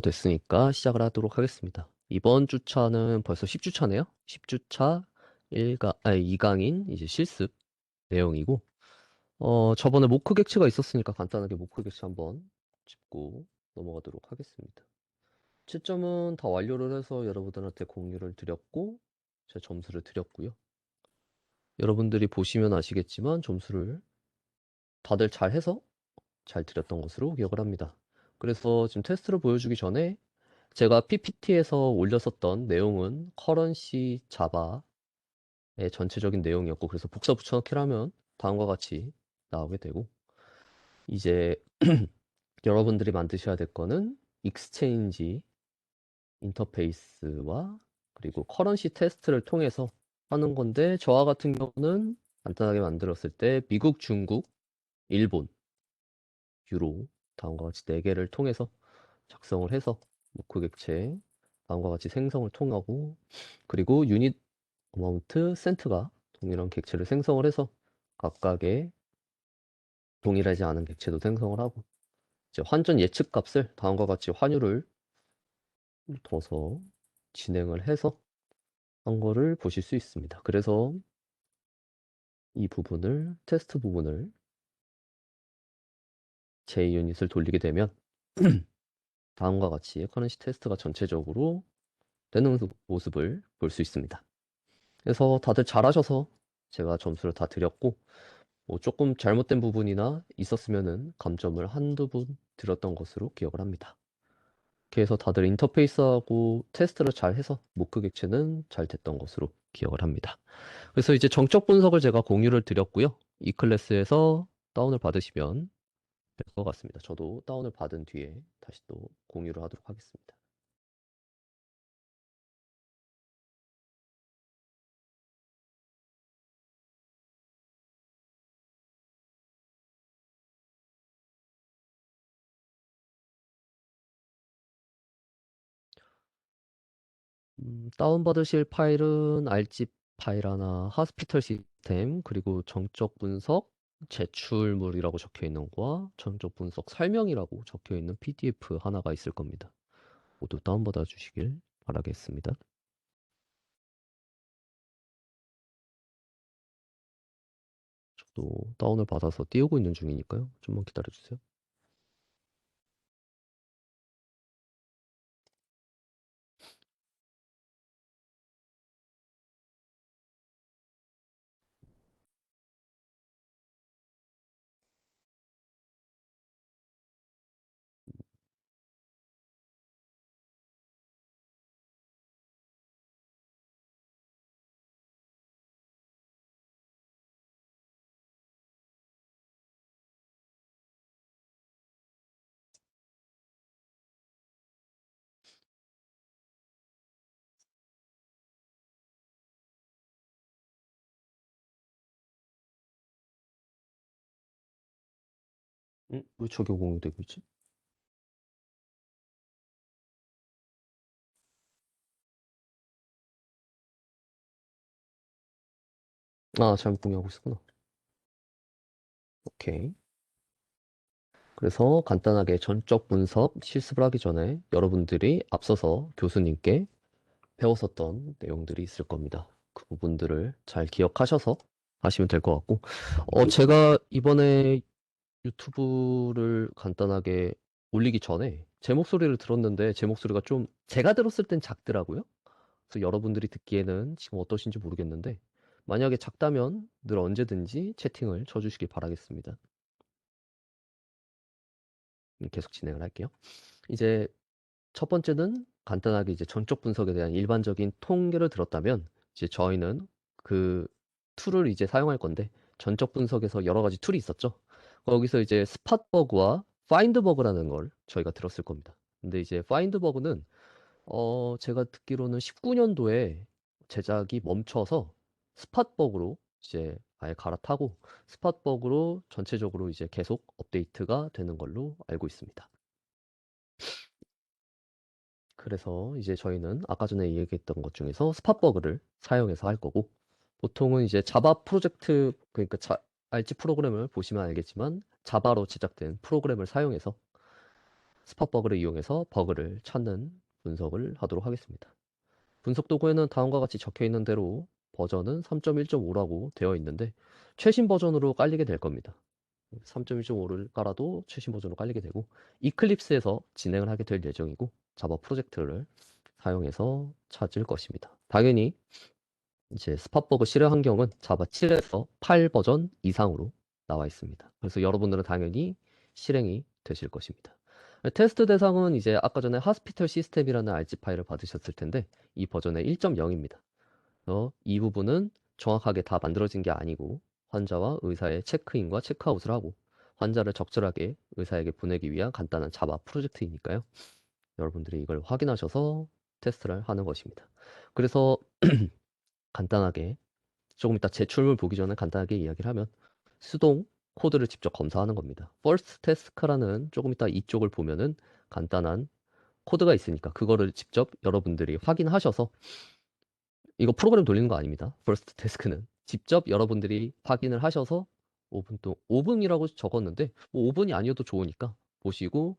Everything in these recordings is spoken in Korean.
됐으니까 시작을 하도록 하겠습니다. 이번 주차는 벌써 10주차네요. 10주차 2강인 이제 실습 내용이고, 저번에 모크 객츠가 있었으니까 간단하게 모크 객츠 한번 짚고 넘어가도록 하겠습니다. 채점은 다 완료를 해서 여러분들한테 공유를 드렸고, 제 점수를 드렸고요. 여러분들이 보시면 아시겠지만 점수를 다들 잘 해서 잘 드렸던 것으로 기억을 합니다. 그래서 지금 테스트를 보여주기 전에 제가 PPT에서 올렸었던 내용은 커런시 자바의 전체적인 내용이었고, 그래서 복사 붙여넣기를 하면 다음과 같이 나오게 되고, 이제 여러분들이 만드셔야 될 거는 익스체인지 인터페이스와 그리고 커런시 테스트를 통해서 하는 건데, 저와 같은 경우는 간단하게 만들었을 때 미국, 중국, 일본, 유로 다음과 같이 4개를 통해서 작성을 해서 목표 객체 다음과 같이 생성을 통하고, 그리고 유닛 어마운트 센트가 동일한 객체를 생성을 해서 각각의 동일하지 않은 객체도 생성을 하고, 이제 환전 예측 값을 다음과 같이 환율을 둬서 진행을 해서 한 거를 보실 수 있습니다. 그래서 이 부분을 테스트 부분을 제 유닛을 돌리게 되면 다음과 같이 커런시 테스트가 전체적으로 되는 모습을 볼 수 있습니다. 그래서 다들 잘하셔서 제가 점수를 다 드렸고, 뭐 조금 잘못된 부분이나 있었으면은 감점을 한두 분 드렸던 것으로 기억을 합니다. 그래서 다들 인터페이스하고 테스트를 잘 해서 모크 객체는 잘 됐던 것으로 기억을 합니다. 그래서 이제 정적 분석을 제가 공유를 드렸고요. 이 클래스에서 다운을 받으시면 될 것 같습니다. 저도 다운을 받은 뒤에 다시 또 공유를 하도록 하겠습니다. 다운받으실 파일은 알집 파일 하나, 하스피털 시스템, 그리고 정적 분석, 제출물이라고 적혀 있는 거와 정적 분석 설명이라고 적혀 있는 PDF 하나가 있을 겁니다. 모두 다운받아 주시길 바라겠습니다. 저도 다운을 받아서 띄우고 있는 중이니까요. 좀만 기다려 주세요. 왜 저게 공유되고 있지? 아, 잘못 공유하고 있었구나. 오케이. 그래서 간단하게 전적 분석 실습을 하기 전에 여러분들이 앞서서 교수님께 배웠었던 내용들이 있을 겁니다. 그 부분들을 잘 기억하셔서 하시면 될 것 같고, 제가 이번에 유튜브를 간단하게 올리기 전에 제 목소리를 들었는데 제 목소리가 좀 제가 들었을 땐 작더라고요. 그래서 여러분들이 듣기에는 지금 어떠신지 모르겠는데, 만약에 작다면 늘 언제든지 채팅을 쳐주시길 바라겠습니다. 계속 진행을 할게요. 이제 첫 번째는 간단하게 이제 전적 분석에 대한 일반적인 통계를 들었다면, 이제 저희는 그 툴을 이제 사용할 건데, 전적 분석에서 여러 가지 툴이 있었죠. 거기서 이제 스팟 버그와 파인드 버그라는 걸 저희가 들었을 겁니다. 근데 이제 파인드 버그는 제가 듣기로는 19년도에 제작이 멈춰서 스팟 버그로 이제 아예 갈아타고 스팟 버그로 전체적으로 이제 계속 업데이트가 되는 걸로 알고 있습니다. 그래서 이제 저희는 아까 전에 얘기했던 것 중에서 스팟버그를 사용해서 할 거고, 보통은 이제 자바 프로젝트, 그러니까 알지 프로그램을 보시면 알겠지만 자바로 제작된 프로그램을 사용해서 스팟 버그를 이용해서 버그를 찾는 분석을 하도록 하겠습니다. 분석 도구에는 다음과 같이 적혀 있는 대로 버전은 3.1.5라고 되어 있는데 최신 버전으로 깔리게 될 겁니다. 3.1.5를 깔아도 최신 버전으로 깔리게 되고 이클립스에서 진행을 하게 될 예정이고 자바 프로젝트를 사용해서 찾을 것입니다. 당연히 이제 스팟버그 실행 환경은 자바 7에서 8 버전 이상으로 나와 있습니다. 그래서 여러분들은 당연히 실행이 되실 것입니다. 테스트 대상은 이제 아까 전에 하스피털 시스템이라는 RG 파일을 받으셨을 텐데 이 버전의 1.0입니다. 이 부분은 정확하게 다 만들어진 게 아니고 환자와 의사의 체크인과 체크아웃을 하고 환자를 적절하게 의사에게 보내기 위한 간단한 자바 프로젝트이니까요. 여러분들이 이걸 확인하셔서 테스트를 하는 것입니다. 그래서 간단하게 조금 이따 제출물 보기 전에 간단하게 이야기를 하면 수동 코드를 직접 검사하는 겁니다. First Task라는 조금 이따 이쪽을 보면은 간단한 코드가 있으니까 그거를 직접 여러분들이 확인하셔서 이거 프로그램 돌리는 거 아닙니다. First Task는 직접 여러분들이 확인을 하셔서 5분 동 5분이라고 적었는데 뭐 5분이 아니어도 좋으니까 보시고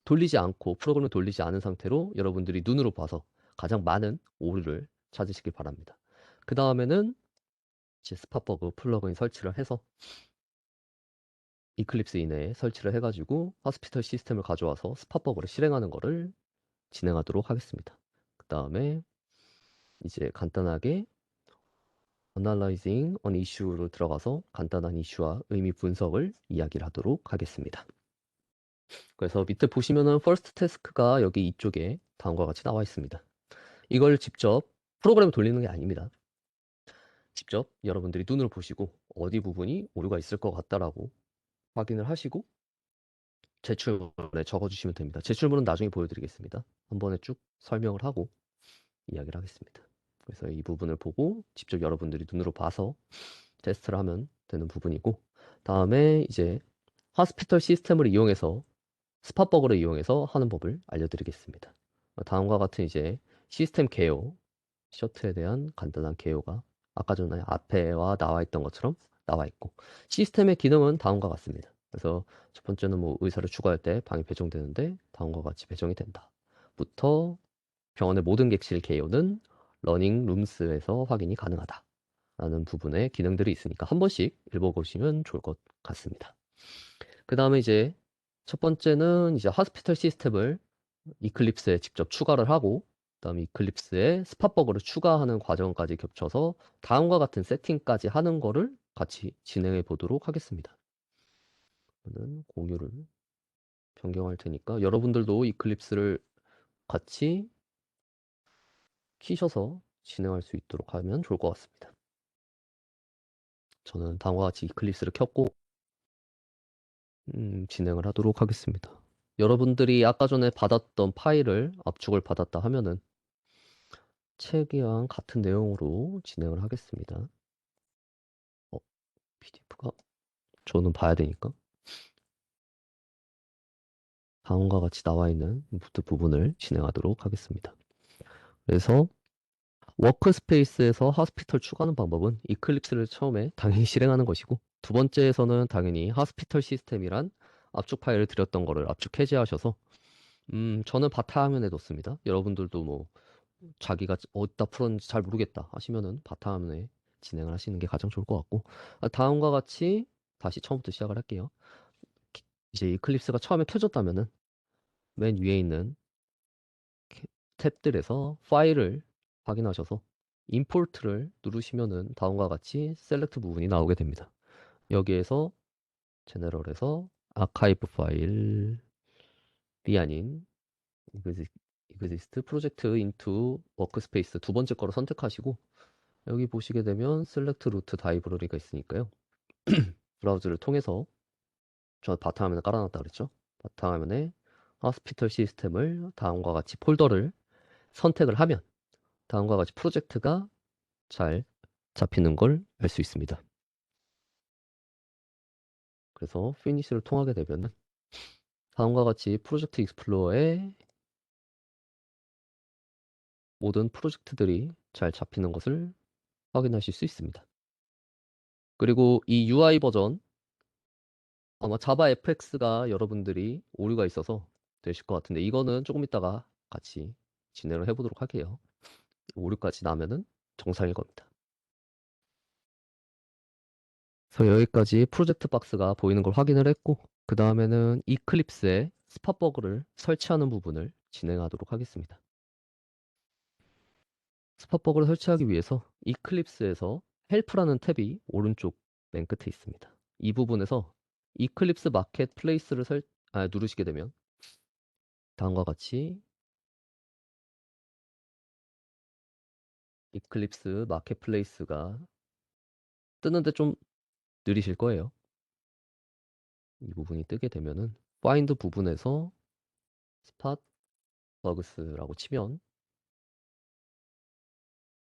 돌리지 않고 프로그램을 돌리지 않은 상태로 여러분들이 눈으로 봐서 가장 많은 오류를 찾으시길 바랍니다. 그 다음에는 이제 스팟버그 플러그인 설치를 해서 이클립스 이내에 설치를 해가지고 하스피털 시스템을 가져와서 스팟버그를 실행하는 거를 진행하도록 하겠습니다. 그 다음에 이제 간단하게 Analyzing an Issue로 들어가서 간단한 이슈와 의미 분석을 이야기를 하도록 하겠습니다. 그래서 밑에 보시면은 First Task가 여기 이쪽에 다음과 같이 나와 있습니다. 이걸 직접 프로그램을 돌리는 게 아닙니다. 직접 여러분들이 눈으로 보시고 어디 부분이 오류가 있을 것 같다라고 확인을 하시고 제출문에 적어주시면 됩니다. 제출문은 나중에 보여드리겠습니다. 한 번에 쭉 설명을 하고 이야기를 하겠습니다. 그래서 이 부분을 보고 직접 여러분들이 눈으로 봐서 테스트를 하면 되는 부분이고 다음에 이제 하스피털 시스템을 이용해서 스팟버그를 이용해서 하는 법을 알려드리겠습니다. 다음과 같은 이제 시스템 개요, 셔틀에 대한 간단한 개요가 아까 전에 앞에와 나와 있던 것처럼 나와 있고 시스템의 기능은 다음과 같습니다. 그래서 첫 번째는 뭐 의사를 추가할 때 방이 배정되는데 다음과 같이 배정이 된다. 부터 병원의 모든 객실 개요는 러닝 룸스에서 확인이 가능하다. 라는 부분에 기능들이 있으니까 한 번씩 읽어보시면 좋을 것 같습니다. 그 다음에 이제 첫 번째는 이제 하스피털 시스템을 이클립스에 직접 추가를 하고 그다음에 이클립스에 스팟버그를 추가하는 과정까지 겹쳐서 다음과 같은 세팅까지 하는 거를 같이 진행해 보도록 하겠습니다. 저는 공유를 변경할 테니까 여러분들도 이클립스를 같이 키셔서 진행할 수 있도록 하면 좋을 것 같습니다. 저는 다음과 같이 이클립스를 켰고 진행을 하도록 하겠습니다. 여러분들이 아까 전에 받았던 파일을 압축을 받았다 하면은 책이랑 같은 내용으로 진행을 하겠습니다. PDF가 저는 봐야 되니까 다음과 같이 나와 있는 부분을 진행하도록 하겠습니다. 그래서 워크스페이스에서 하스피털 추가하는 방법은 이클립스를 처음에 당연히 실행하는 것이고 두 번째에서는 당연히 하스피털 시스템이란 압축 파일을 드렸던 거를 압축 해제하셔서 저는 바탕화면에 놓습니다. 여러분들도 뭐 자기가 어디다 풀었는지 잘 모르겠다 하시면은 바탕화면에 진행을 하시는 게 가장 좋을 것 같고 다음과 같이 다시 처음부터 시작을 할게요. 이제 이클립스가 처음에 켜졌다면은 맨 위에 있는 탭들에서 파일을 확인하셔서 임포트를 누르시면은 다음과 같이 셀렉트 부분이 나오게 됩니다. 여기에서 제너럴에서 아카이브 파일이 아닌 exist project into workspace 두 번째 거를 선택하시고 여기 보시게 되면 select root library가 있으니까요. 브라우저를 통해서 저 바탕화면에 깔아놨다 그랬죠. 바탕화면에 하스피털 시스템을 다음과 같이 폴더를 선택을 하면 다음과 같이 프로젝트가 잘 잡히는 걸 알 수 있습니다. 그래서 피니시를 통하게 되면 다음과 같이 프로젝트 익스플로어에 모든 프로젝트들이 잘 잡히는 것을 확인하실 수 있습니다. 그리고 이 UI 버전 아마 자바 FX가 여러분들이 오류가 있어서 되실 것 같은데 이거는 조금 이따가 같이 진행을 해보도록 할게요. 오류까지 나면은 정상일 겁니다. 그래서 여기까지 프로젝트 박스가 보이는 걸 확인을 했고 그 다음에는 이클립스에 스팟버그를 설치하는 부분을 진행하도록 하겠습니다. 스팟버그를 설치하기 위해서 이클립스에서 헬프라는 탭이 오른쪽 맨 끝에 있습니다. 이 부분에서 이클립스 마켓 플레이스를 누르시게 되면 다음과 같이 이클립스 마켓 플레이스가 뜨는데 좀 느리실 거예요. 이 부분이 뜨게 되면은 파인드 부분에서 스팟 버그스라고 치면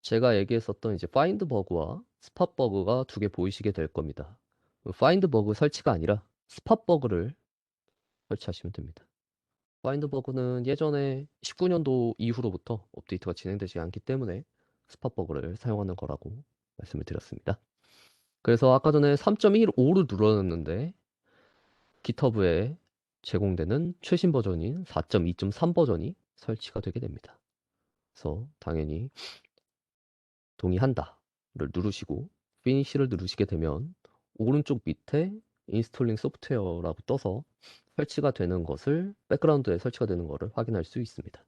제가 얘기했었던 이제 파인드 버그와 스팟 버그가 두 개 보이시게 될 겁니다. 파인드 버그 설치가 아니라 스팟 버그를 설치하시면 됩니다. 파인드 버그는 예전에 19년도 이후로부터 업데이트가 진행되지 않기 때문에 스팟 버그를 사용하는 거라고 말씀을 드렸습니다. 그래서 아까 전에 3.15를 눌렀는데 GitHub에 제공되는 최신 버전인 4.2.3 버전이 설치가 되게 됩니다. 그래서 당연히 동의한다를 누르시고 피니시를 누르시게 되면 오른쪽 밑에 인스톨링 소프트웨어라고 떠서 설치가 되는 것을 백그라운드에 설치가 되는 것을 확인할 수 있습니다.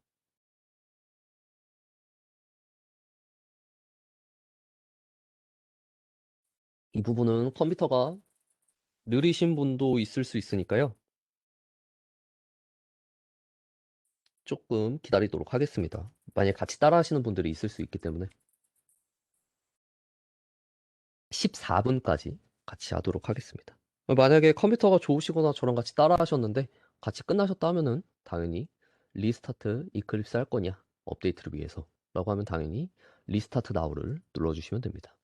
이 부분은 컴퓨터가 느리신 분도 있을 수 있으니까요. 조금 기다리도록 하겠습니다. 만약 같이 따라 하시는 분들이 있을 수 있기 때문에 14분까지 같이 하도록 하겠습니다. 만약에 컴퓨터가 좋으시거나 저랑 같이 따라 하셨는데 같이 끝나셨다 하면은 당연히 리스타트 이클립스 할 거냐 업데이트를 위해서 라고 하면 당연히 리스타트 나우를 눌러주시면 됩니다.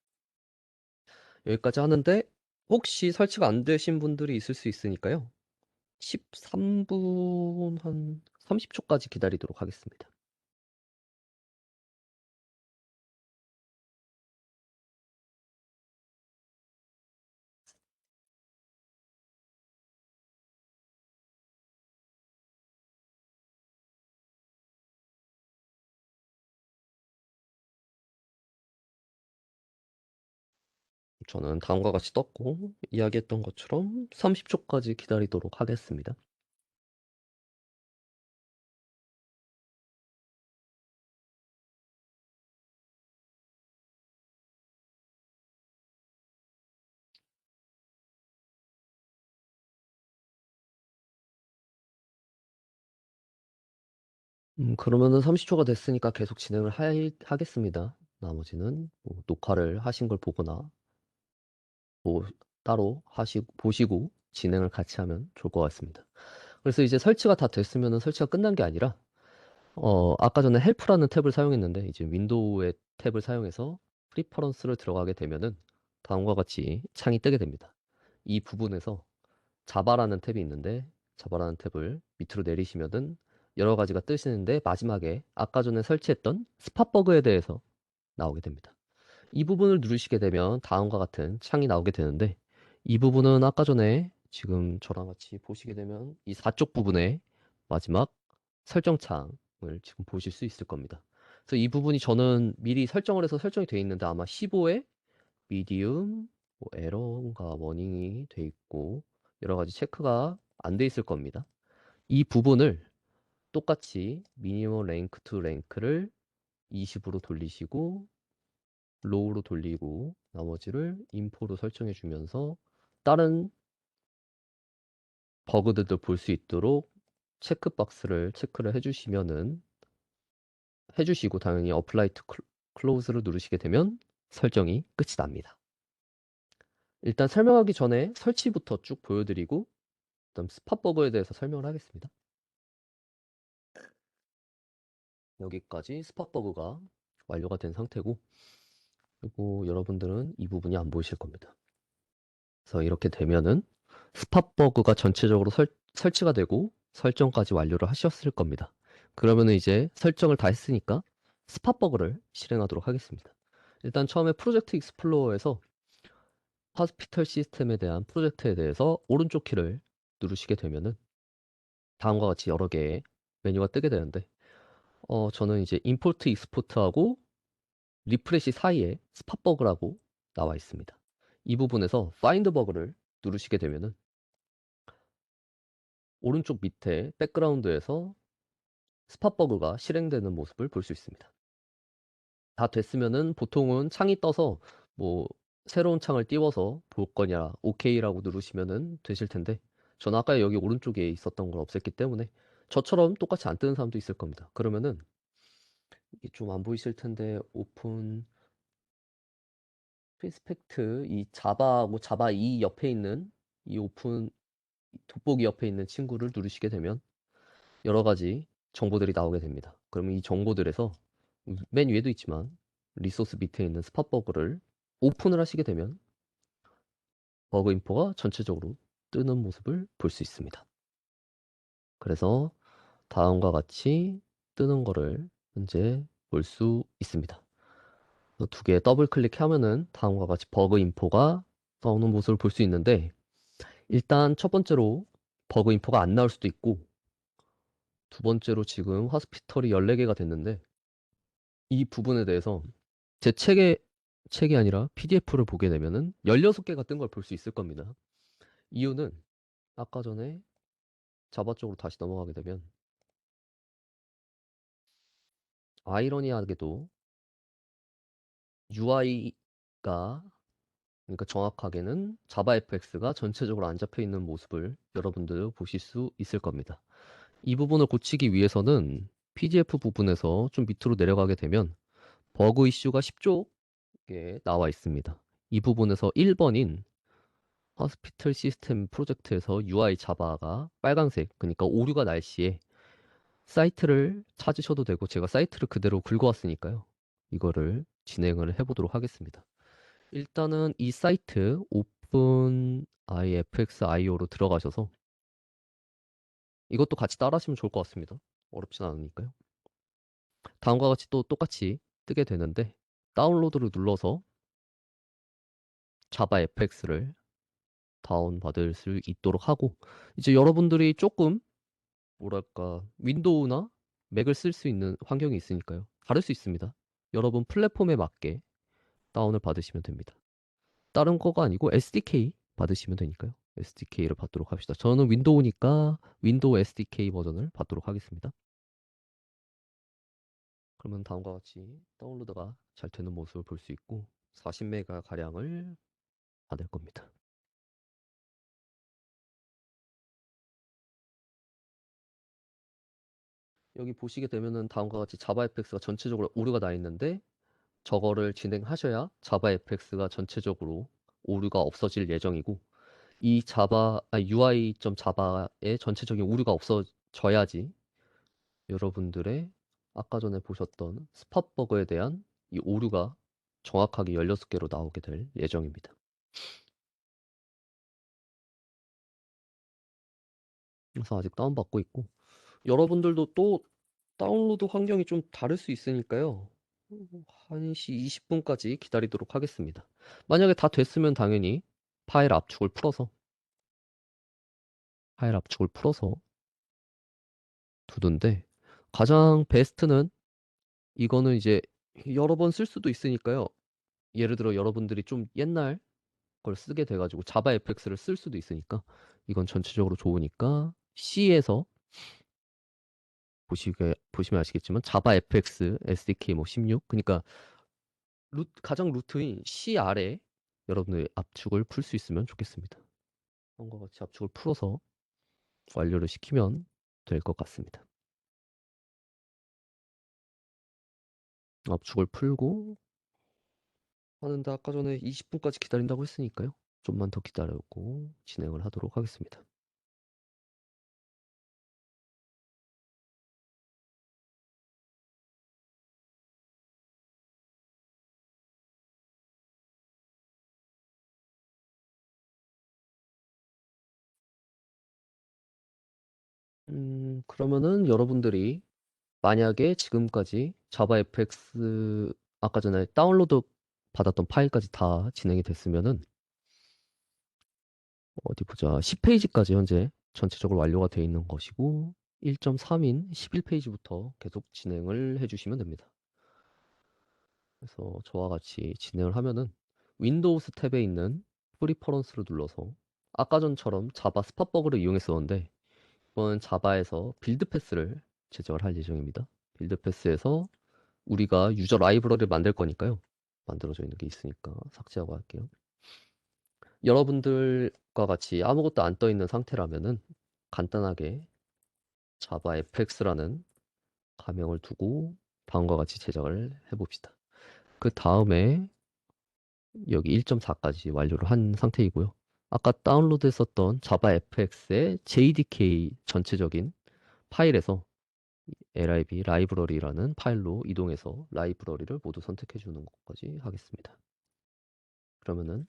여기까지 하는데 혹시 설치가 안 되신 분들이 있을 수 있으니까요. 13분 한 30초까지 기다리도록 하겠습니다. 저는 다음과 같이 떴고 이야기했던 것처럼 30초까지 기다리도록 하겠습니다. 그러면은 30초가 됐으니까 계속 진행을 하겠습니다. 나머지는 뭐 녹화를 하신 걸 보거나 뭐 따로 보시고 진행을 같이 하면 좋을 것 같습니다. 그래서 이제 설치가 다 됐으면은 설치가 끝난 게 아니라 아까 전에 헬프라는 탭을 사용했는데 이제 윈도우의 탭을 사용해서 프리퍼런스를 들어가게 되면은 다음과 같이 창이 뜨게 됩니다. 이 부분에서 자바라는 탭이 있는데 자바라는 탭을 밑으로 내리시면은 여러 가지가 뜨시는데 마지막에 아까 전에 설치했던 스팟버그에 대해서 나오게 됩니다. 이 부분을 누르시게 되면 다음과 같은 창이 나오게 되는데 이 부분은 아까 전에 지금 저랑 같이 보시게 되면 이 4쪽 부분에 마지막 설정 창을 지금 보실 수 있을 겁니다. 그래서 이 부분이 저는 미리 설정을 해서 설정이 되어 있는데 아마 15에 미디움, 뭐 에러인가 워닝이 돼 있고 여러 가지 체크가 안 돼 있을 겁니다. 이 부분을 똑같이 미니멈 랭크 투 랭크를 20으로 돌리시고 로우로 돌리고 나머지를 인포로 설정해 주면서 다른 버그들도 볼 수 있도록 체크박스를 체크를 해주시고 당연히 어플라이 투 클로즈를 누르시게 되면 설정이 끝이 납니다. 일단 설명하기 전에 설치부터 쭉 보여드리고 그다음 스팟버그에 대해서 설명을 하겠습니다. 여기까지 스팟버그가 완료가 된 상태고 그리고 여러분들은 이 부분이 안 보이실 겁니다. 그래서 이렇게 되면은 스팟버그가 전체적으로 설치가 되고 설정까지 완료를 하셨을 겁니다. 그러면은 이제 설정을 다 했으니까 스팟버그를 실행하도록 하겠습니다. 일단 처음에 프로젝트 익스플로어에서 하스피털 시스템에 대한 프로젝트에 대해서 오른쪽 키를 누르시게 되면은 다음과 같이 여러 개의 메뉴가 뜨게 되는데 저는 이제 임포트 익스포트하고 리프레시 사이에 스팟버그라고 나와 있습니다. 이 부분에서 파인드 버그를 누르시게 되면은 오른쪽 밑에 백그라운드에서 스팟버그가 실행되는 모습을 볼 수 있습니다. 다 됐으면은 보통은 창이 떠서 뭐 새로운 창을 띄워서 볼 거냐 OK라고 누르시면은 되실 텐데 저는 아까 여기 오른쪽에 있었던 걸 없앴기 때문에 저처럼 똑같이 안 뜨는 사람도 있을 겁니다. 그러면은 이게 좀 안 보이실 텐데 오픈 프리스펙트 이 자바하고 자바 2 옆에 있는 이 오픈 돋보기 옆에 있는 친구를 누르시게 되면 여러 가지 정보들이 나오게 됩니다. 그러면 이 정보들에서 맨 위에도 있지만 리소스 밑에 있는 스팟버그를 오픈을 하시게 되면 버그 인포가 전체적으로 뜨는 모습을 볼 수 있습니다. 그래서 다음과 같이 뜨는 거를 현재 볼 수 있습니다. 두 개 더블 클릭하면은 다음과 같이 버그 인포가 나오는 모습을 볼 수 있는데 일단 첫 번째로 버그 인포가 안 나올 수도 있고 두 번째로 지금 하스피털이 14개가 됐는데 이 부분에 대해서 제 책이 아니라 PDF를 보게 되면은 16개가 뜬 걸 볼 수 있을 겁니다. 이유는 아까 전에 자바 쪽으로 다시 넘어가게 되면 아이러니하게도 UI가 그러니까 정확하게는 자바 FX가 전체적으로 안 잡혀 있는 모습을 여러분들 보실 수 있을 겁니다. 이 부분을 고치기 위해서는 PDF 부분에서 좀 밑으로 내려가게 되면 버그 이슈가 10쪽에 나와 있습니다. 이 부분에서 1번인 호스피털 시스템 프로젝트에서 UI 자바가 빨간색, 그러니까 오류가 날 시에 사이트를 찾으셔도 되고 제가 사이트를 그대로 긁어왔으니까요. 이거를 진행을 해보도록 하겠습니다. 일단은 이 사이트 오픈 ifx.io로 들어가셔서 이것도 같이 따라 하시면 좋을 것 같습니다. 어렵진 않으니까요. 다음과 같이 또 똑같이 뜨게 되는데 다운로드를 눌러서 자바 fx를 다운받을 수 있도록 하고 이제 여러분들이 조금 뭐랄까 윈도우나 맥을 쓸 수 있는 환경이 있으니까요. 다를 수 있습니다. 여러분 플랫폼에 맞게 다운을 받으시면 됩니다. 다른 거가 아니고 SDK 받으시면 되니까요. SDK를 받도록 합시다. 저는 윈도우니까 윈도우 SDK 버전을 받도록 하겠습니다. 그러면 다음과 같이 다운로드가 잘 되는 모습을 볼 수 있고 40메가 가량을 받을 겁니다. 여기 보시게 되면은 다음과 같이 자바 FX가 전체적으로 오류가 나 있는데 저거를 진행하셔야 자바 FX가 전체적으로 오류가 없어질 예정이고 이 UI.java의 전체적인 오류가 없어져야지 여러분들의 아까 전에 보셨던 스팟 버그에 대한 이 오류가 정확하게 16개로 나오게 될 예정입니다. 그래서 아직 다운받고 있고 여러분들도 또 다운로드 환경이 좀 다를 수 있으니까요. 1시 20분까지 기다리도록 하겠습니다. 만약에 다 됐으면 당연히 파일 압축을 풀어서 두던데 가장 베스트는 이거는 이제 여러 번 쓸 수도 있으니까요. 예를 들어 여러분들이 좀 옛날 걸 쓰게 돼가지고 자바 FX를 쓸 수도 있으니까 이건 전체적으로 좋으니까 C에서 보시면 아시겠지만 자바 FX SDK 뭐 16 그러니까 가장 루트인 C 아래 여러분들 압축을 풀 수 있으면 좋겠습니다. 이과 같이 압축을 풀어서 완료를 시키면 될 것 같습니다. 압축을 풀고 하는데 아까 전에 20분까지 기다린다고 했으니까요. 좀만 더 기다리고 진행을 하도록 하겠습니다. 그러면은 여러분들이 만약에 지금까지 자바 FX 아까 전에 다운로드 받았던 파일까지 다 진행이 됐으면은 어디 보자. 10페이지까지 현재 전체적으로 완료가 되어 있는 것이고 1.3인 11페이지부터 계속 진행을 해주시면 됩니다. 그래서 저와 같이 진행을 하면은 윈도우스 탭에 있는 프리퍼런스를 눌러서 아까 전처럼 자바 스팟버그를 이용했었는데 이번 자바에서 빌드 패스를 제작을 할 예정입니다. 빌드 패스에서 우리가 유저 라이브러리를 만들 거니까요. 만들어져 있는 게 있으니까 삭제하고 할게요. 여러분들과 같이 아무것도 안 떠 있는 상태라면은 간단하게 자바 fx라는 가명을 두고 다음과 같이 제작을 해봅시다. 그 다음에 여기 1.4까지 완료를 한 상태이고요. 아까 다운로드했었던 자바 fx의 JDK 전체적인 파일에서 lib 라이브러리라는 파일로 이동해서 라이브러리를 모두 선택해 주는 것까지 하겠습니다. 그러면은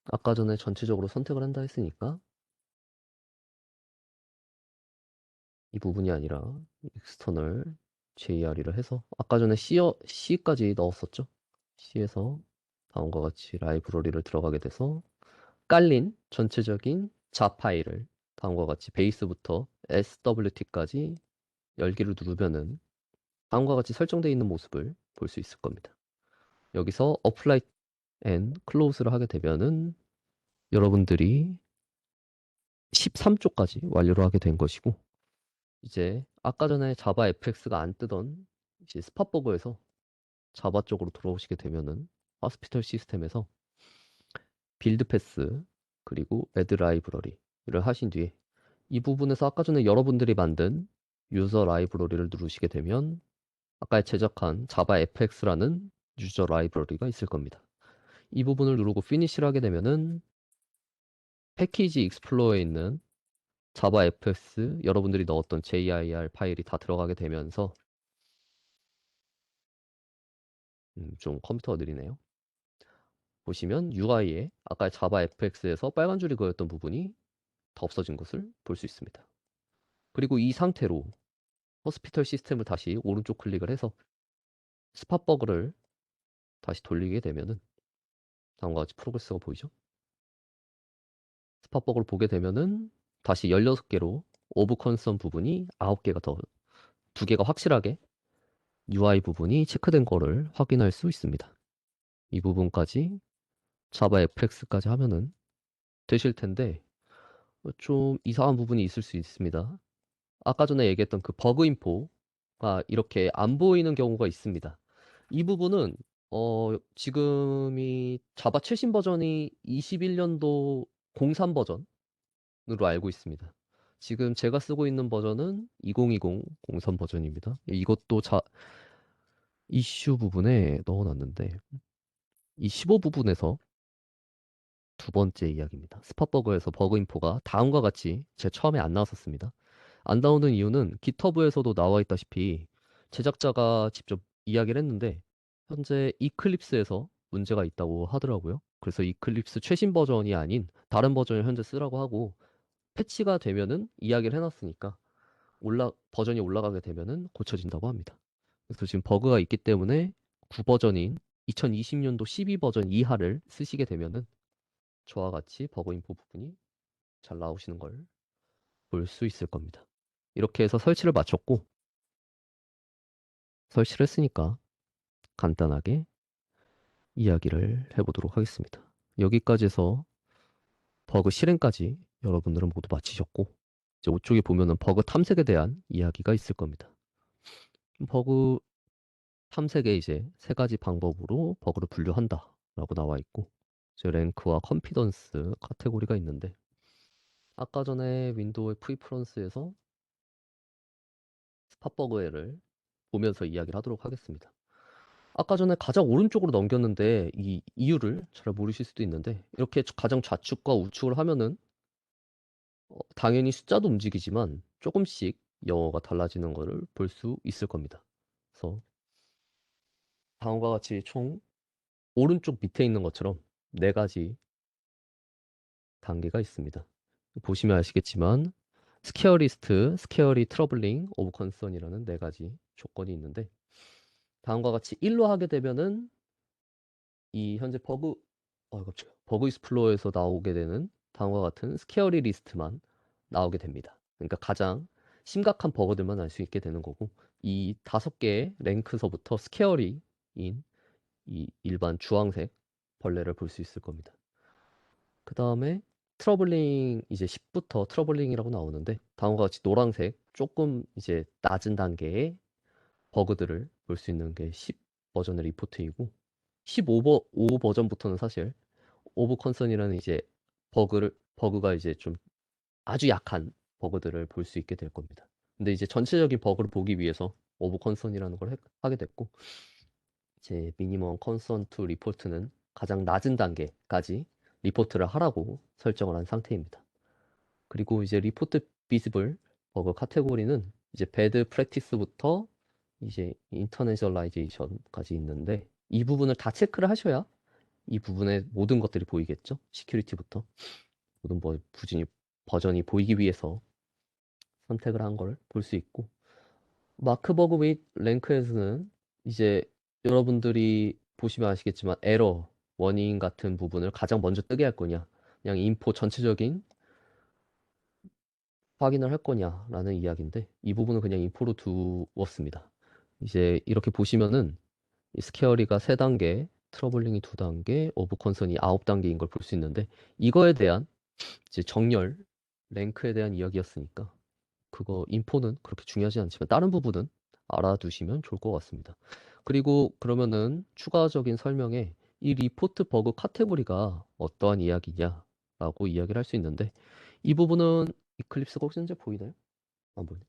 아까 전에 전체적으로 선택을 한다 했으니까 이 부분이 아니라 external JR이를 해서 아까 전에 C까지 넣었었죠. C에서 다음과 같이 라이브러리를 들어가게 돼서 깔린 전체적인 자 파일을 다음과 같이 베이스부터 SWT까지 열기를 누르면은 다음과 같이 설정되어 있는 모습을 볼 수 있을 겁니다. 여기서 apply and close를 하게 되면은 여러분들이 13쪽까지 완료를 하게 된 것이고 이제 아까 전에 자바 fx가 안 뜨던 이제 스팟버그에서 자바 쪽으로 돌아오시게 되면은 하스피털 시스템에서 빌드 패스 그리고 애드 라이브러리를 하신 뒤에 이 부분에서 아까 전에 여러분들이 만든 유저 라이브러리를 누르시게 되면 아까 제작한 자바 fx라는 유저 라이브러리가 있을 겁니다. 이 부분을 누르고 피니시를 하게 되면은 패키지 익스플로어에 있는 자바 fx 여러분들이 넣었던 JIR 파일이 다 들어가게 되면서 좀 컴퓨터가 느리네요. 보시면 UI에 아까 자바 fx에서 빨간 줄이 그었던 부분이 다 없어진 것을 볼 수 있습니다. 그리고 이 상태로 호스피털 시스템을 다시 오른쪽 클릭을 해서 스팟버그를 다시 돌리게 되면은 다음과 같이 프로그레스가 보이죠? 스팟버그를 보게 되면은 다시 16개로 오브 컨선 부분이 9개가 더 2개가 확실하게 UI 부분이 체크된 거를 확인할 수 있습니다. 이 부분까지 자바 fx까지 하면은 되실 텐데 좀 이상한 부분이 있을 수 있습니다. 아까 전에 얘기했던 그 버그 인포가 이렇게 안 보이는 경우가 있습니다. 이 부분은 지금이 자바 최신 버전이 21년도 03 버전으로 알고 있습니다. 지금 제가 쓰고 있는 버전은 2020 03 버전입니다. 이것도 이슈 부분에 넣어놨는데 이 15 부분에서 두 번째 이야기입니다. 스팟버그에서 버그 인포가 다음과 같이 제 처음에 안 나왔었습니다. 안 나오는 이유는 GitHub에서도 나와 있다시피 제작자가 직접 이야기를 했는데 현재 이클립스에서 문제가 있다고 하더라고요. 그래서 이클립스 최신 버전이 아닌 다른 버전을 현재 쓰라고 하고 패치가 되면은 이야기를 해놨으니까 버전이 올라가게 되면은 고쳐진다고 합니다. 그래서 지금 버그가 있기 때문에 9버전인 2020년도 12버전 이하를 쓰시게 되면은 저와 같이 버그 인포 부분이 잘 나오시는 걸 볼 수 있을 겁니다. 이렇게 해서 설치를 마쳤고 설치를 했으니까 간단하게 이야기를 해보도록 하겠습니다. 여기까지 해서 버그 실행까지 여러분들은 모두 마치셨고 이제 오쪽에 보면은 버그 탐색에 대한 이야기가 있을 겁니다. 버그 탐색에 이제 세 가지 방법으로 버그를 분류한다 라고 나와 있고 이제 랭크와 컨피던스 카테고리가 있는데 아까 전에 윈도우의 프리퍼런스에서 스팟버그를 보면서 이야기를 하도록 하겠습니다. 아까 전에 가장 오른쪽으로 넘겼는데 이 이유를 잘 모르실 수도 있는데 이렇게 가장 좌측과 우측을 하면은 당연히 숫자도 움직이지만 조금씩 영어가 달라지는 것을 볼 수 있을 겁니다. 그래서 다음과 같이 총 오른쪽 밑에 있는 것처럼 네 가지 단계가 있습니다. 보시면 아시겠지만 스퀘어리스트, 스퀘어리 트러블링, 오브 컨선이라는 네 가지 조건이 있는데 다음과 같이 1로 하게 되면은 이 현재 버그 깜짝이야. 버그 익스플로어에서 나오게 되는 다음과 같은 스케어리 리스트만 나오게 됩니다. 그러니까 가장 심각한 버그들만 알 수 있게 되는 거고, 이 5개의 랭크서부터 스케어리인 이 일반 주황색 벌레를 볼 수 있을 겁니다. 그 다음에 트러블링 이제 10부터 트러블링이라고 나오는데, 다음과 같이 노란색 조금 이제 낮은 단계의 버그들을 볼 수 있는 게 10 버전의 리포트이고, 15 버전부터는 사실 오브 컨선이라는 이제 버그가 이제 좀 아주 약한 버그들을 볼 수 있게 될 겁니다. 근데 이제 전체적인 버그를 보기 위해서 오브 컨선이라는 걸 하게 됐고, 이제 미니멈 컨선 투 리포트는 가장 낮은 단계까지 리포트를 하라고 설정을 한 상태입니다. 그리고 이제 리포트 비지블 버그 카테고리는 이제 배드 프랙티스부터 이제 인터내셔널라이제이션까지 있는데, 이 부분을 다 체크를 하셔야 이 부분의 모든 것들이 보이겠죠. 시큐리티부터 모든 버전이 보이기 위해서 선택을 한 걸 볼 수 있고, 마크버그 및 랭크에서는 이제 여러분들이 보시면 아시겠지만 에러, 워닝 같은 부분을 가장 먼저 뜨게 할 거냐, 그냥 인포 전체적인 확인을 할 거냐라는 이야기인데, 이 부분은 그냥 인포로 두었습니다. 이제 이렇게 보시면은 이 스케어리가 3단계, 트러블링이 2단계, 오브 컨선이 9단계인 걸 볼 수 있는데, 이거에 대한 이제 정렬, 랭크에 대한 이야기였으니까 그거 인포는 그렇게 중요하지 않지만 다른 부분은 알아두시면 좋을 것 같습니다. 그리고 그러면은 추가적인 설명에 이 리포트 버그 카테고리가 어떠한 이야기냐라고 이야기를 할 수 있는데, 이 부분은 이클립스가 혹시 현재 보이나요? 안 보이네.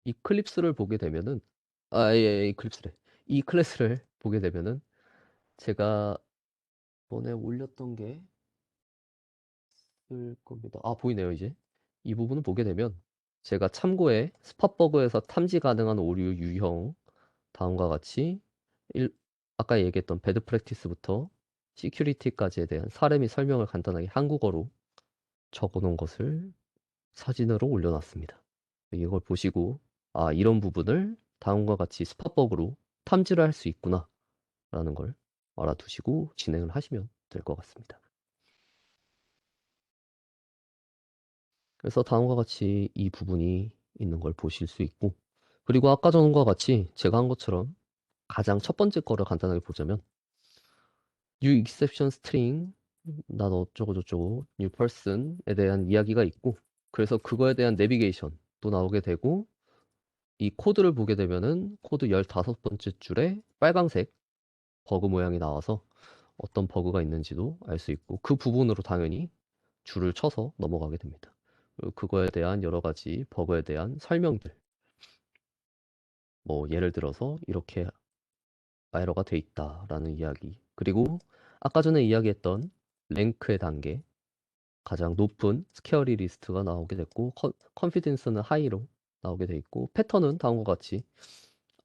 이클립스를 보게 되면은 이클립스래. 이 클래스를 보게 되면은 제가 이번에 올렸던 게 있을 겁니다. 보이네요, 이제. 이 부분을 보게 되면 제가 참고에 스팟버그에서 탐지 가능한 오류 유형 다음과 같이 일, 아까 얘기했던 배드 프랙티스부터 시큐리티까지에 대한 사례 및 설명을 간단하게 한국어로 적어 놓은 것을 사진으로 올려놨습니다. 이걸 보시고 이런 부분을 다음과 같이 스팟버그로 탐지를 할 수 있구나 라는 걸 알아두시고 진행을 하시면 될 것 같습니다. 그래서 다음과 같이 이 부분이 있는 걸 보실 수 있고, 그리고 아까 전과 같이 제가 한 것처럼 가장 첫 번째 거를 간단하게 보자면 new exception string 난 어쩌고 저쩌고 new person에 대한 이야기가 있고, 그래서 그거에 대한 내비게이션도 나오게 되고, 이 코드를 보게 되면은 코드 15번째 줄에 빨강색 버그 모양이 나와서 어떤 버그가 있는지도 알 수 있고, 그 부분으로 당연히 줄을 쳐서 넘어가게 됩니다. 그리고 그거에 대한 여러 가지 버그에 대한 설명들, 뭐 예를 들어서 이렇게 에러가 돼 있다라는 이야기, 그리고 아까 전에 이야기했던 랭크의 단계 가장 높은 스케어리 리스트가 나오게 됐고, 컨피던스는 하이로 나오게 돼 있고, 패턴은 다음과 같이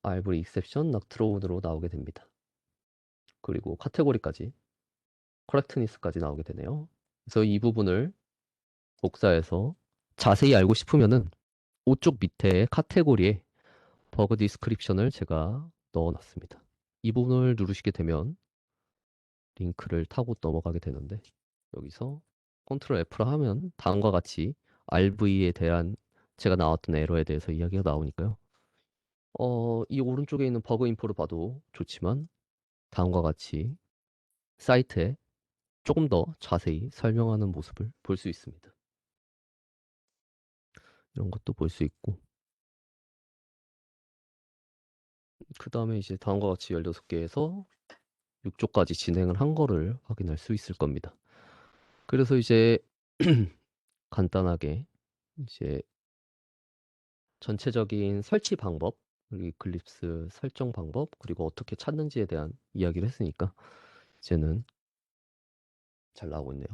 알브리 익셉션, 락트로운으로 나오게 됩니다. 그리고 카테고리까지 커렉트니스까지 나오게 되네요. 그래서 이 부분을 복사해서 자세히 알고 싶으면은 오쪽 밑에 카테고리에 버그 디스크립션을 제가 넣어놨습니다. 이 부분을 누르시게 되면 링크를 타고 넘어가게 되는데, 여기서 컨트롤 F를 하면 다음과 같이 RV에 대한 제가 나왔던 에러에 대해서 이야기가 나오니까요. 이 오른쪽에 있는 버그 인포를 봐도 좋지만 다음과 같이 사이트에 조금 더 자세히 설명하는 모습을 볼 수 있습니다. 이런 것도 볼 수 있고, 그 다음에 이제 다음과 같이 16개에서 6조까지 진행을 한 거를 확인할 수 있을 겁니다. 그래서 이제 간단하게 이제 전체적인 설치 방법, 그리고 이클립스 설정 방법, 그리고 어떻게 찾는지에 대한 이야기를 했으니까 이제는 잘 나오고 있네요.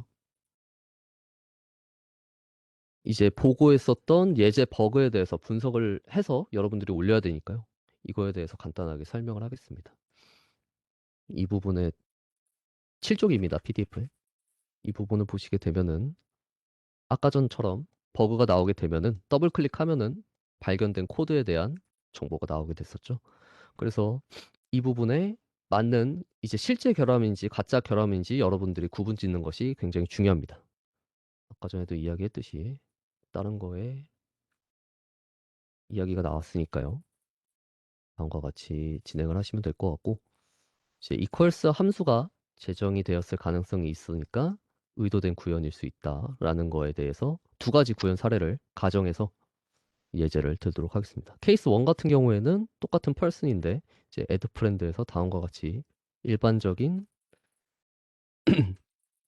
이제 보고했었던 예제 버그에 대해서 분석을 해서 여러분들이 올려야 되니까요. 이거에 대해서 간단하게 설명을 하겠습니다. 이 부분에 7쪽입니다. PDF에. 이 부분을 보시게 되면은 아까 전처럼 버그가 나오게 되면은 더블 클릭하면은 발견된 코드에 대한 정보가 나오게 됐었죠. 그래서 이 부분에 맞는 이제 실제 결함인지 가짜 결함인지 여러분들이 구분 짓는 것이 굉장히 중요합니다. 아까 전에도 이야기했듯이 다른 거에 이야기가 나왔으니까요. 다음과 같이 진행을 하시면 될 것 같고 이제 equals 함수가 제정이 되었을 가능성이 있으니까 의도된 구현일 수 있다라는 거에 대해서 두 가지 구현 사례를 가정해서 예제를 들도록 하겠습니다. 케이스 1 같은 경우에는 똑같은 person인데 이제 add friend에서 다음과 같이 일반적인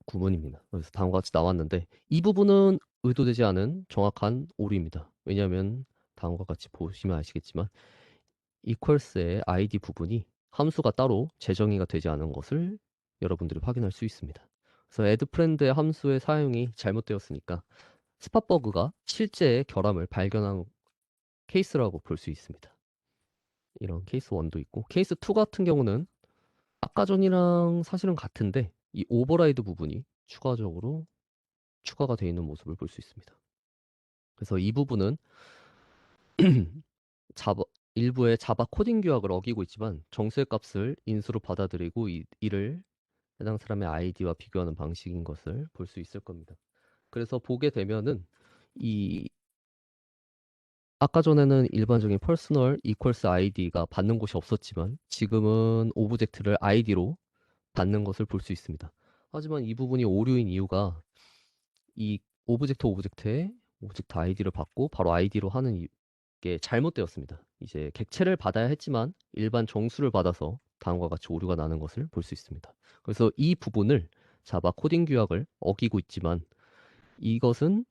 구문입니다. 그래서 다음과 같이 나왔는데 이 부분은 의도되지 않은 정확한 오류입니다. 왜냐하면 다음과 같이 보시면 아시겠지만 equals의 id 부분이 함수가 따로 재정의가 되지 않은 것을 여러분들이 확인할 수 있습니다. 그래서 add friend의 함수의 사용이 잘못되었으니까 스팟 버그가 실제의 결함을 발견한 케이스라고 볼 수 있습니다. 이런 케이스 1도 있고 케이스 2 같은 경우는 아까 전이랑 사실은 같은데 이 오버라이드 부분이 추가적으로 추가가 되어 있는 모습을 볼 수 있습니다. 그래서 이 부분은 자바, 일부의 자바 코딩 규약을 어기고 있지만 정수의 값을 인수로 받아들이고 이를 해당 사람의 아이디와 비교하는 방식인 것을 볼 수 있을 겁니다. 그래서 보게 되면은 이 아까 전에는 일반적인 퍼스널 이퀄스 아이디가 받는 곳이 없었지만 지금은 오브젝트를 아이디로 받는 것을 볼 수 있습니다. 하지만 이 부분이 오류인 이유가 이 오브젝트에 오브젝트 아이디를 받고 바로 아이디로 하는 게 잘못되었습니다. 이제 객체를 받아야 했지만 일반 정수를 받아서 다음과 같이 오류가 나는 것을 볼 수 있습니다. 그래서 이 부분을 자바 코딩 규약을 어기고 있지만 이것은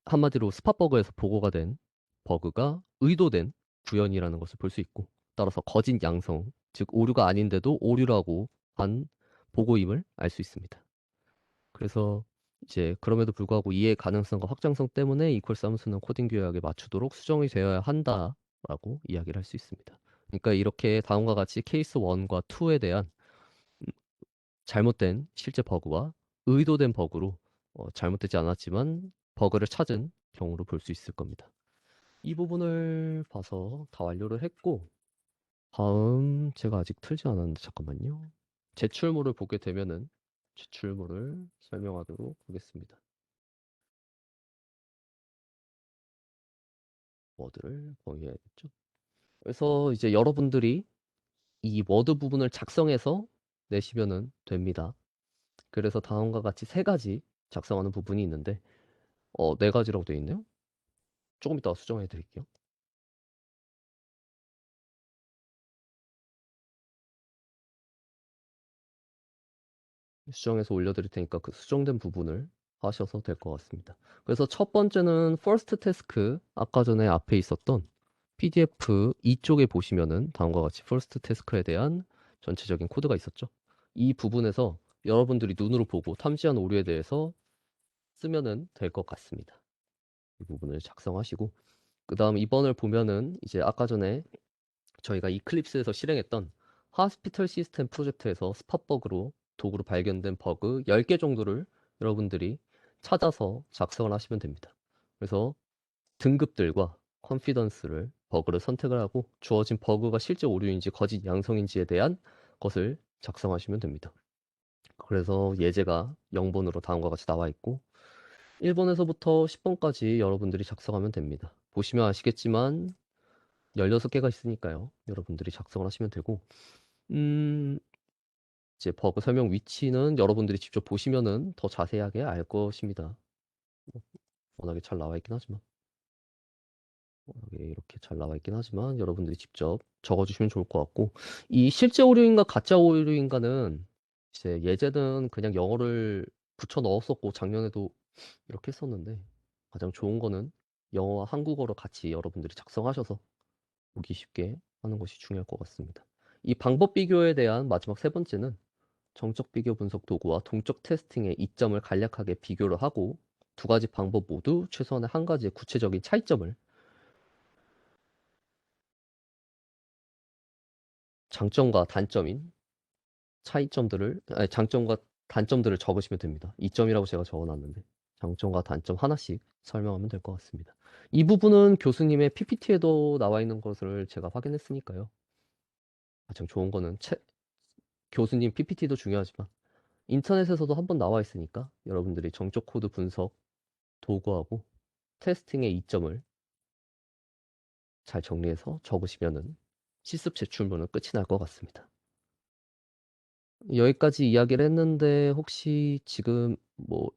한마디로 스팟 버그에서 보고가 된 버그가 의도된 구현이라는 것을 볼 수 있고 따라서 거짓 양성, 즉 오류가 아닌데도 오류라고 한 보고임을 알 수 있습니다. 그래서 이제 그럼에도 불구하고 이해 가능성과 확장성 때문에 이퀄스 함수는 코딩 규약에 맞추도록 수정이 되어야 한다라고 이야기를 할 수 있습니다. 그러니까 이렇게 다음과 같이 케이스 1과 2에 대한 잘못된 실제 버그와 의도된 버그로 잘못되지 않았지만 버그를 찾은 경우로 볼 수 있을 겁니다. 이 부분을 봐서 다 완료를 했고 다음 제가 아직 틀지 않았는데 잠깐만요. 제출물을 보게 되면은 제출물을 설명하도록 하겠습니다. 워드를 공유해야겠죠. 그래서 이제 여러분들이 이 워드 부분을 작성해서 내시면은 됩니다. 그래서 다음과 같이 세 가지 작성하는 부분이 있는데 네 가지라고 되어 있네요. 조금 이따가 수정해 드릴게요. 수정해서 올려드릴 테니까 그 수정된 부분을 하셔서 될 것 같습니다. 그래서 첫 번째는 first task 아까 전에 앞에 있었던 PDF 이쪽에 보시면은 다음과 같이 first task에 대한 전체적인 코드가 있었죠. 이 부분에서 여러분들이 눈으로 보고 탐지한 오류에 대해서 쓰면은 될 것 같습니다. 이 부분을 작성하시고 그 다음 2번을 보면은 이제 아까 전에 저희가 이클립스에서 실행했던 하스피털 시스템 프로젝트에서 스팟 버그로 도구로 발견된 버그 10개 정도를 여러분들이 찾아서 작성을 하시면 됩니다. 그래서 등급들과 컨피던스를 버그를 선택을 하고 주어진 버그가 실제 오류인지 거짓 양성인지에 대한 것을 작성하시면 됩니다. 그래서 예제가 0번으로 다음과 같이 나와 있고 1번에서부터 10번까지 여러분들이 작성하면 됩니다. 보시면 아시겠지만 16개가 있으니까요. 여러분들이 작성을 하시면 되고 음 이제 버그 설명 위치는 여러분들이 직접 보시면은 더 자세하게 알 것입니다. 뭐 워낙에 잘 나와 있긴 하지만 이렇게 잘 나와 있긴 하지만 여러분들이 직접 적어주시면 좋을 것 같고 이 실제 오류인가 가짜 오류인가는 이제 예제는 그냥 영어를 붙여 넣었었고 작년에도 이렇게 했었는데 가장 좋은 거는 영어와 한국어로 같이 여러분들이 작성하셔서 보기 쉽게 하는 것이 중요할 것 같습니다. 이 방법 비교에 대한 마지막 세 번째는 정적 비교 분석 도구와 동적 테스팅의 이점을 간략하게 비교를 하고 두 가지 방법 모두 최소한의 한 가지의 구체적인 차이점을 장점과 단점인 차이점들을 아니, 장점과 단점들을 적으시면 됩니다. 이점이라고 제가 적어놨는데 장점과 단점 하나씩 설명하면 될 것 같습니다. 이 부분은 교수님의 PPT에도 나와 있는 것을 제가 확인했으니까요. 가장 좋은 거는 교수님 PPT도 중요하지만 인터넷에서도 한번 나와 있으니까 여러분들이 정적 코드 분석 도구하고 테스팅의 이점을 잘 정리해서 적으시면은 실습 제출문은 끝이 날 것 같습니다. 여기까지 이야기를 했는데 혹시 지금 뭐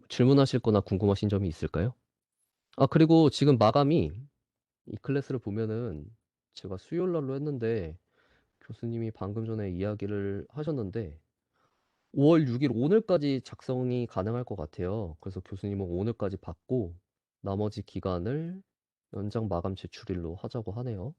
질문하실 거나 궁금하신 점이 있을까요? 아, 그리고 지금 마감이 이 클래스를 보면은 제가 수요일 날로 했는데 교수님이 방금 전에 이야기를 하셨는데 5월 6일 오늘까지 작성이 가능할 것 같아요. 그래서 교수님은 오늘까지 받고 나머지 기간을 연장 마감 제출일로 하자고 하네요.